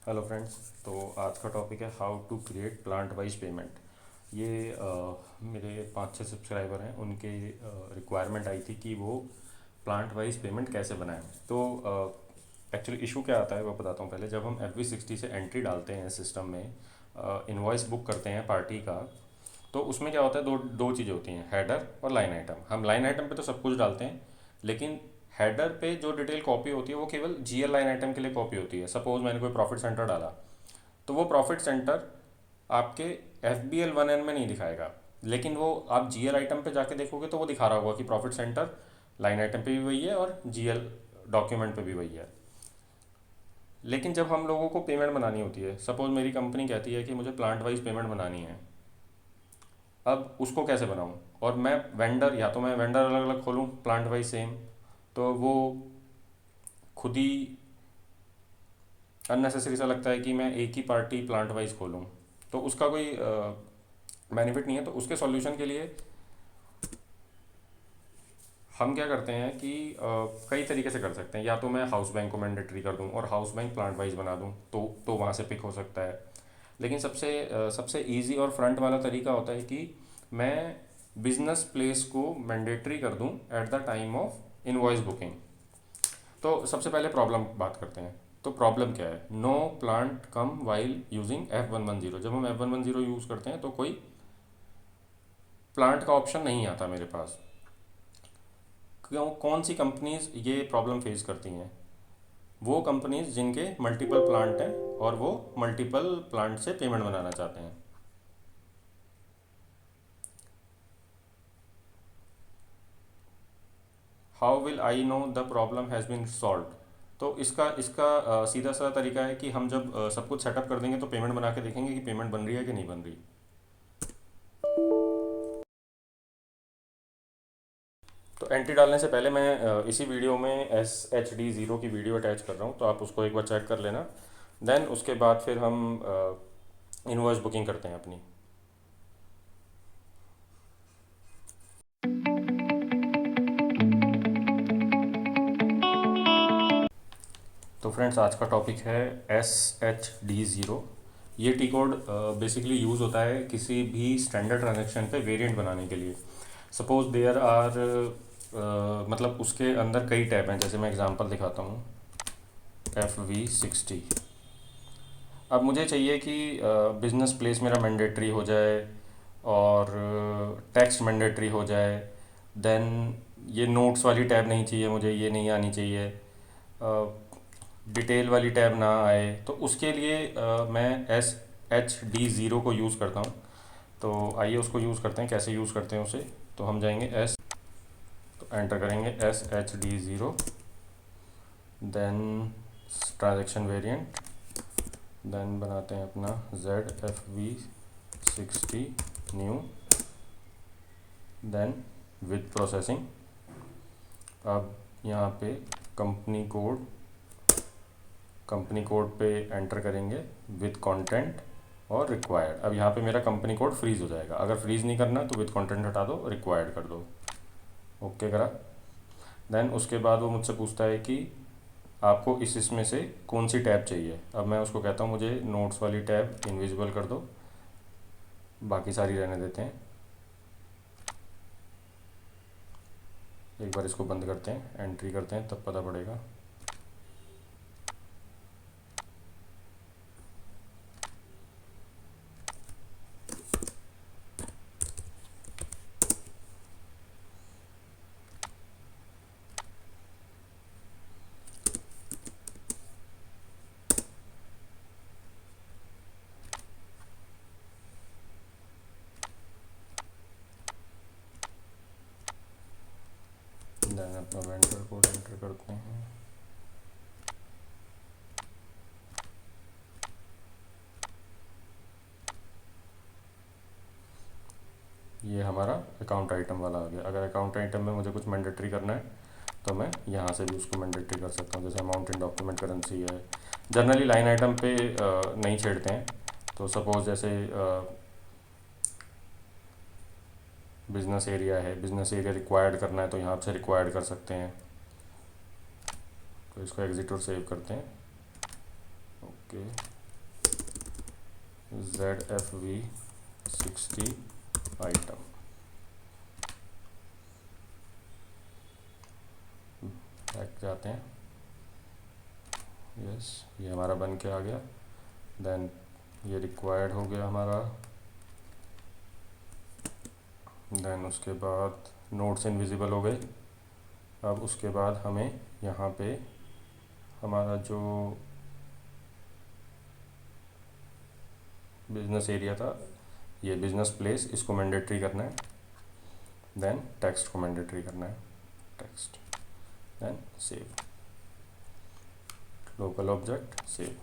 Hello friends. तो आज का टॉपिक है how to create plant wise payment. ये मेरे 5-6 सब्सक्राइबर हैं, उनके रिक्वायरमेंट आई थी कि वो प्लांट वाइज पेमेंट कैसे बनाएं। तो एक्चुअली इशू क्या आता है वो बताता हूँ। पहले जब हम FV60 से एंट्री डालते हैं सिस्टम में, इनवॉइस बुक करते हैं पार्टी का, तो उसमें क्या होता है, दो दो चीज़ें होती हैं, हेडर और लाइन आइटम। हम लाइन आइटम पे तो सब कुछ डालते हैं, लेकिन हेडर पे जो डिटेल कॉपी होती है वो केवल GL लाइन आइटम के लिए कॉपी होती है। सपोज मैंने कोई प्रॉफिट सेंटर डाला, तो वो प्रॉफिट सेंटर आपके FBL1N में नहीं दिखाएगा, लेकिन वो आप GL आइटम पे जाके देखोगे तो वो दिखा रहा होगा कि प्रॉफिट सेंटर लाइन आइटम पे भी वही है और GL डॉक्यूमेंट पे भी वही है। लेकिन जब हम लोगों को पेमेंट बनानी होती है, सपोज मेरी कंपनी कहती है कि मुझे प्लांट वाइज पेमेंट बनानी है, अब उसको कैसे बनाऊं? और मैं वेंडर, या तो मैं वेंडर अलग अलग खोलूं प्लांट वाइज सेम, तो वो खुद ही अननेसेसरी सा लगता है कि मैं एक ही पार्टी प्लांट वाइज खोलूं, तो उसका कोई बेनिफिट नहीं है। तो उसके सॉल्यूशन के लिए हम क्या करते हैं कि कई तरीके से कर सकते हैं। या तो मैं हाउस बैंक को मैंडेटरी कर दूं और हाउस बैंक प्लांट वाइज बना दूं, तो वहाँ से पिक हो सकता है। लेकिन सबसे इजी और फ्रंट वाला तरीका होता है कि मैं बिजनेस प्लेस को मैंडेटरी कर दूं at the time of invoice booking. तो सबसे पहले प्रॉब्लम बात करते हैं। तो प्रॉब्लम क्या है? नो प्लांट कम वाइल यूजिंग F110। जब हम F110 यूज़ करते हैं तो कोई प्लांट का ऑप्शन नहीं आता मेरे पास। क्यों? कौन सी कंपनीज ये प्रॉब्लम फेस करती हैं? वो कंपनीज जिनके मल्टीपल प्लांट हैं और वो मल्टीपल प्लांट से पेमेंट बनाना चाहते हैं। How will I know the problem has been solve? तो इसका इसका सीधा सा तरीका है कि हम जब सब कुछ सेटअप कर देंगे तो पेमेंट बना के देखेंगे कि पेमेंट बन रही है कि नहीं बन रही। तो एंट्री डालने से पहले मैं इसी वीडियो में SHD0 की वीडियो अटैच कर रहा हूँ, तो आप उसको एक बार चेक कर लेना। देन उसके बाद फिर हम इनवॉइस बुकिंग करते हैं अपनी। तो फ्रेंड्स, आज का टॉपिक है SHD0। ये टी कोड बेसिकली यूज़ होता है किसी भी स्टैंडर्ड ट्रांजेक्शन पे वेरिएंट बनाने के लिए। सपोज देयर आर, मतलब उसके अंदर कई टैब हैं। जैसे मैं एग्जांपल दिखाता हूँ, FV60। अब मुझे चाहिए कि बिजनेस प्लेस मेरा मैंडेटरी हो जाए और टेक्स्ट मैंडेटरी हो जाए। देन ये नोट्स वाली टैब नहीं चाहिए मुझे, ये नहीं आनी चाहिए। डिटेल वाली टैब ना आए, तो उसके लिए मैं SHD0 को यूज़ करता हूँ। तो आइए उसको यूज़ करते हैं। कैसे यूज़ करते हैं उसे? तो हम जाएंगे तो एंटर करेंगे SHD0, then transaction variant, then बनाते हैं अपना ZFV60 new, then with processing. अब यहाँ पे कंपनी कोड कंपनी कोड पे एंटर करेंगे विद कंटेंट और रिक्वायर्ड। अब यहाँ पे मेरा कंपनी कोड फ्रीज हो जाएगा। अगर फ्रीज नहीं करना तो विद कंटेंट हटा दो, रिक्वायर्ड कर दो। ओके करा। देन उसके बाद वो मुझसे पूछता है कि आपको इसमें से कौन सी टैब चाहिए। अब मैं उसको कहता हूँ मुझे नोट्स वाली टैब इनविजिबल कर दो, बाकी सारी रहने देते हैं। एक बार इसको बंद करते हैं, एंट्री करते हैं, तब पता पड़ेगा। देन अपना वेंडर कोड एंटर करते हैं। ये हमारा अकाउंट आइटम वाला आ गया। अगर अकाउंट आइटम में मुझे कुछ मैंडेटरी करना है तो मैं यहाँ से भी उसको मैंडेटरी कर सकता हूँ। जैसे अमाउंट इन डॉक्यूमेंट करेंसी है। जनरली लाइन आइटम पे नहीं छेड़ते हैं। तो सपोज़ जैसे बिजनेस एरिया है, बिजनेस एरिया रिक्वायर्ड करना है तो यहाँ से रिक्वायर्ड कर सकते हैं। तो इसको एग्जिट और सेव करते हैं। ओके। ZFV60 item. बैक जाते हैं। यस, ये हमारा बन के आ गया। देन ये रिक्वायर्ड हो गया हमारा। देन उसके बाद नोट्स इनविजिबल हो गए। अब उसके बाद हमें यहाँ पे हमारा जो बिजनेस एरिया था, ये बिजनेस प्लेस, इसको मैंडेटरी करना है। देन टेक्स्ट को मैंडेटरी करना है, text. Then save, local object save.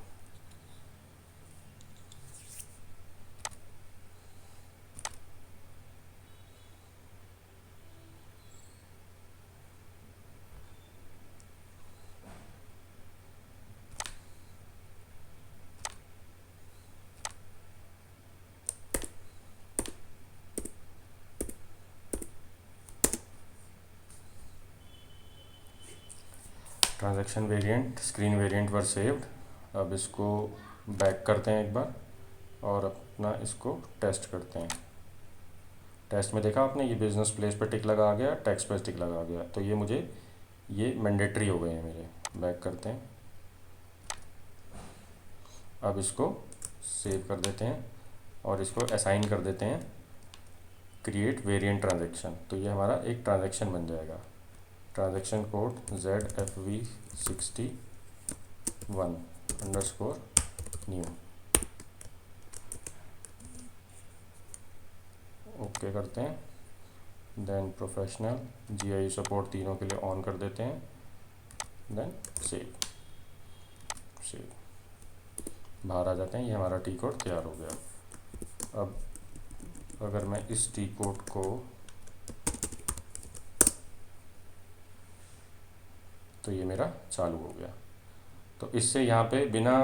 Transaction variant, screen variant were saved. अब इसको बैक करते हैं एक बार और अपना इसको टेस्ट करते हैं। टेस्ट में देखा आपने, ये बिजनेस प्लेस पर टिक लगा आ गया, टेक्स्ट पर टिक लगा आ गया, तो ये मुझे ये मैंडेटरी हो गए हैं मेरे। बैक करते हैं। अब इसको सेव कर देते हैं और इसको असाइन कर देते हैं क्रिएट वेरिएंट ट्रांजैक्शन। तो ये हमारा एक ट्रांजैक्शन बन जाएगा। Transaction code ZFV61_new। ओके करते हैं। देन प्रोफेशनल, GIU सपोर्ट तीनों के लिए ऑन कर देते हैं। Then save, save. बाहर आ जाते हैं। ये हमारा टी कोड तैयार हो गया। अब अगर मैं इस टी कोड को, तो ये मेरा चालू हो गया। तो इससे यहाँ पे बिना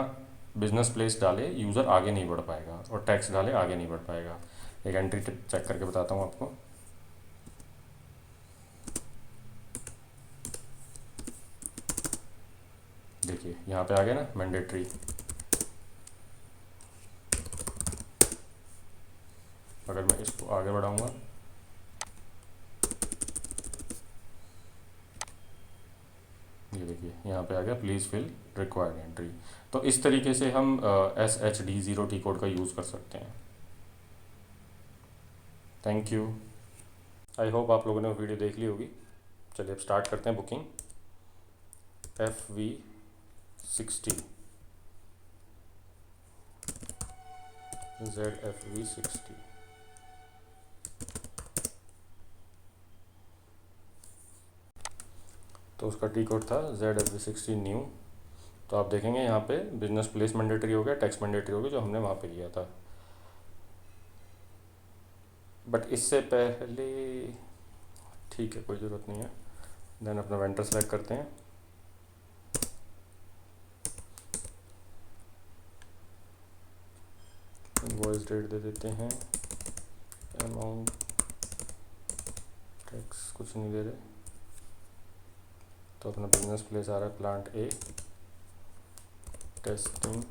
बिजनेस प्लेस डाले यूज़र आगे नहीं बढ़ पाएगा और टैक्स डाले आगे नहीं बढ़ पाएगा। एक एंट्री चेक करके बताता हूँ आपको। देखिए यहाँ पे आ गया ना मैंडेटरी। अगर मैं इसको आगे बढ़ाऊंगा, ये देखिए यहाँ पे आ गया प्लीज़ फिल रिक्वायर्ड एंट्री। तो इस तरीके से हम SHD0 कोड का यूज़ कर सकते हैं। Thank you. आई होप आप लोगों ने वो वीडियो देख ली होगी। चलिए अब स्टार्ट करते हैं बुकिंग। FV60, ZFV60। तो उसका टी कोड था ZFV60 न्यू। तो आप देखेंगे यहाँ पे बिजनेस प्लेस मैंडेटरी हो गया, टैक्स मैंडेटरी हो गया, जो हमने वहाँ पे किया था। बट इससे पहले, ठीक है कोई ज़रूरत नहीं है। देन अपना वेंडर सेलेक्ट करते हैं। इनवॉइस डेट दे देते हैं। अमाउंट, टैक्स कुछ नहीं दे रहे। तो अपना बिजनेस प्लेस आ रहा है plant A, testing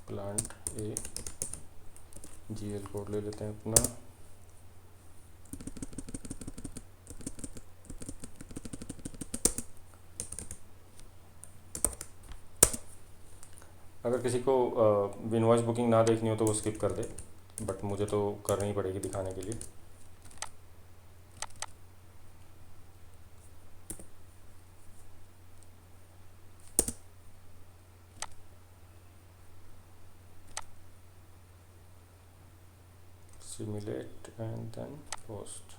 plant A. GL code ले लेते हैं अपना। अगर किसी को इनवॉइस बुकिंग ना देखनी हो तो वो स्किप कर दे, बट मुझे तो करनी पड़ेगी दिखाने के लिए। Simulate and then post.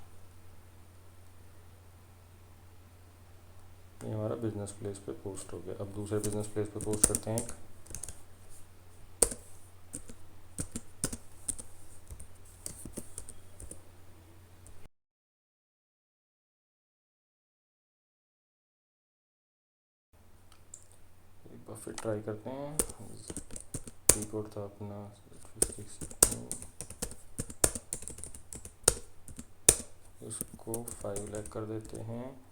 ये हमारा बिजनेस प्लेस पे पोस्ट हो गया। अब दूसरे बिजनेस प्लेस पे पोस्ट करते हैं। एक बार फिर ट्राई करते हैं। की कोड था अपना, इसको 5 लाख कर देते हैं।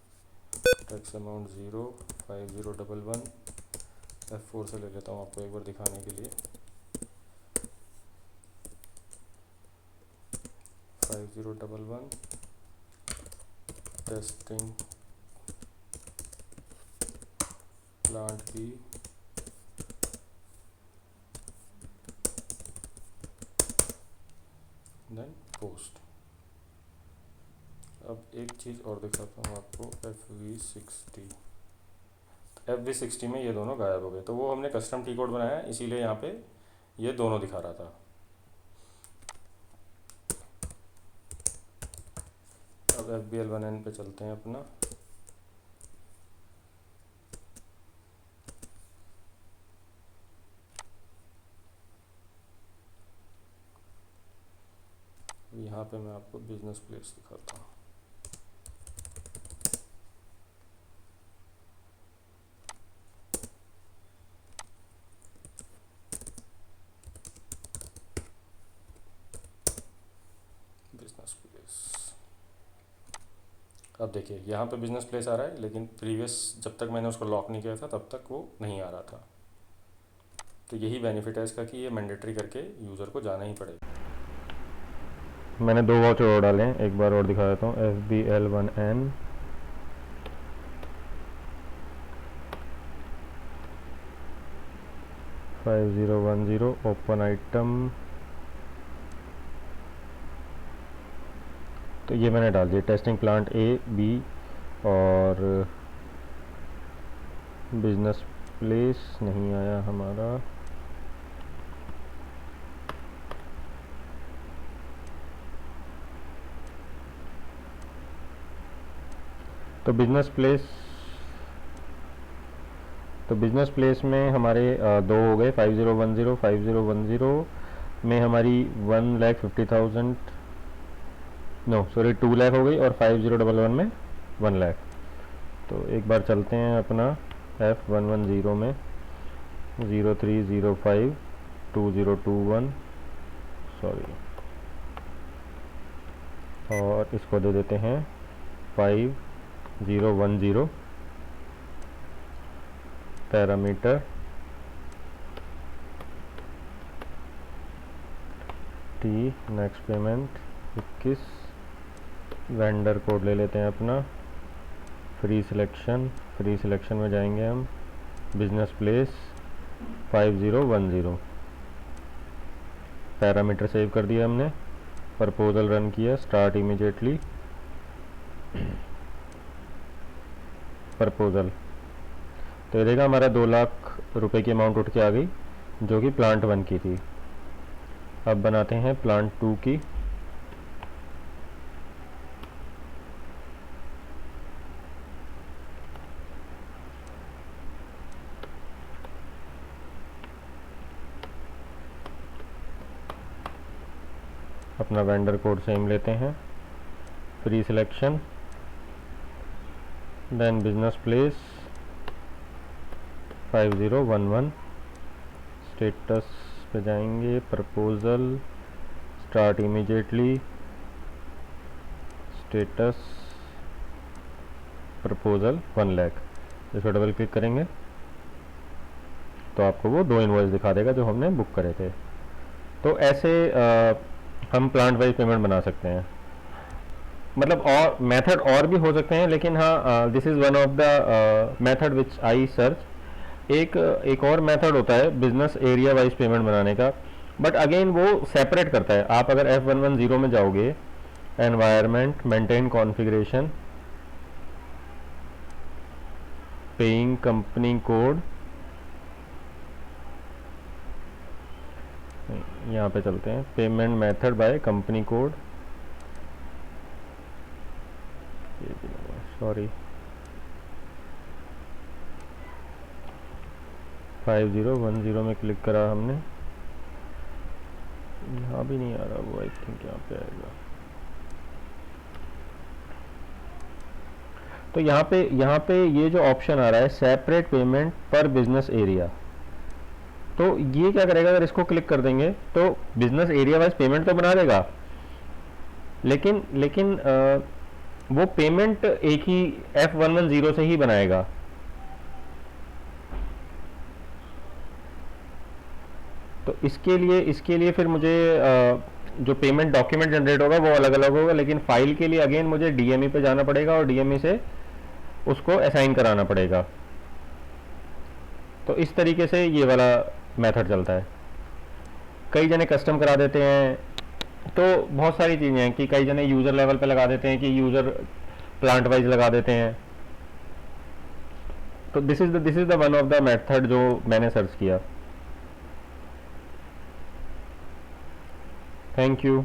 Tax amount 0, 5011। F4 से ले लेता हूँ आपको एक बार दिखाने के लिए। 5011 टेस्टिंग प्लांट की देन पोस्ट। अब एक चीज़ और दिखाता हूँ आपको, FV60 में ये दोनों गायब हो गए, तो वो हमने कस्टम टी कोड बनाया इसीलिए यहाँ पे ये दोनों दिखा रहा था। अब FBL1N पे चलते हैं अपना। यहाँ पे मैं आपको बिजनेस प्लेस दिखाता हूँ। बिजनेस प्लेस, अब देखिए यहाँ पे बिजनेस प्लेस आ रहा है, लेकिन प्रीवियस जब तक मैंने उसको लॉक नहीं किया था तब तक वो नहीं आ रहा था। तो यही बेनिफिट है इसका कि ये मैंडेटरी करके यूज़र को जाना ही पड़ेगा। मैंने 2 वाउचर और डाले हैं, एक बार और दिखा देता हूँ। FBL1N 5010 ओपन आइटम, तो ये मैंने डाल दिया टेस्टिंग प्लांट A B और बिजनेस प्लेस नहीं आया हमारा। तो बिजनेस प्लेस में हमारे 2 हो गए, 5010 में हमारी 1,50,000 नो सॉरी 2 लाख हो गई, और 5011 में 1 लाख। तो एक बार चलते हैं अपना F110 में 0305 2021 सॉरी, और इसको दे देते हैं 5010 parameter T next payment 21, vendor code ले लेते हैं अपना, फ्री सिलेक्शन में जाएंगे हम, बिजनेस प्लेस 5010, पैरामीटर सेव कर दिया हमने, प्रपोजल रन किया, स्टार्ट इमीडिएटली प्रपोजल। तो ये देखा हमारा 2 लाख रुपए की अमाउंट उठ के आ गई जो कि प्लांट 1 की थी। अब बनाते हैं प्लांट 2 की। अपना वेंडर कोड सेम लेते हैं, free selection, then business place 5011, status पे जाएंगे, proposal, start immediately, status proposal 1 lakh. इसको डबल क्लिक करेंगे तो आपको वो 2 इनवॉइस दिखा देगा जो हमने बुक करे थे। तो ऐसे हम प्लांट वाइज पेमेंट बना सकते हैं। मतलब और मेथड और भी हो सकते हैं, लेकिन हाँ this is one of the method which I search. एक और मेथड होता है बिजनेस एरिया वाइज पेमेंट बनाने का, बट अगेन वो सेपरेट करता है। आप अगर F110 में जाओगे, environment, maintain configuration, paying company code, यहाँ पे चलते हैं, payment method by company code, sorry 5010 में क्लिक करा हमने, यहाँ भी नहीं आ रहा वो, आई थिंक यहाँ पे आएगा। तो यहाँ पे ये जो ऑप्शन आ रहा है सेपरेट पेमेंट पर बिजनेस एरिया, तो ये क्या करेगा, अगर इसको क्लिक कर देंगे तो बिजनेस एरिया वाइज पेमेंट तो बना देगा, लेकिन वो पेमेंट एक ही F110 से ही बनाएगा। तो इसके लिए फिर मुझे जो पेमेंट डॉक्यूमेंट जनरेट होगा वो अलग अलग होगा, लेकिन फाइल के लिए अगेन मुझे डीएमई पे जाना पड़ेगा और डीएमई से उसको असाइन कराना पड़ेगा। तो इस तरीके से ये वाला मेथड चलता है। कई जने कस्टम करा देते हैं, तो बहुत सारी चीज़ें हैं कि कई जने यूज़र लेवल पे लगा देते हैं कि यूज़र प्लांट वाइज लगा देते हैं। तो this is the one of the method जो मैंने सर्च किया। Thank you.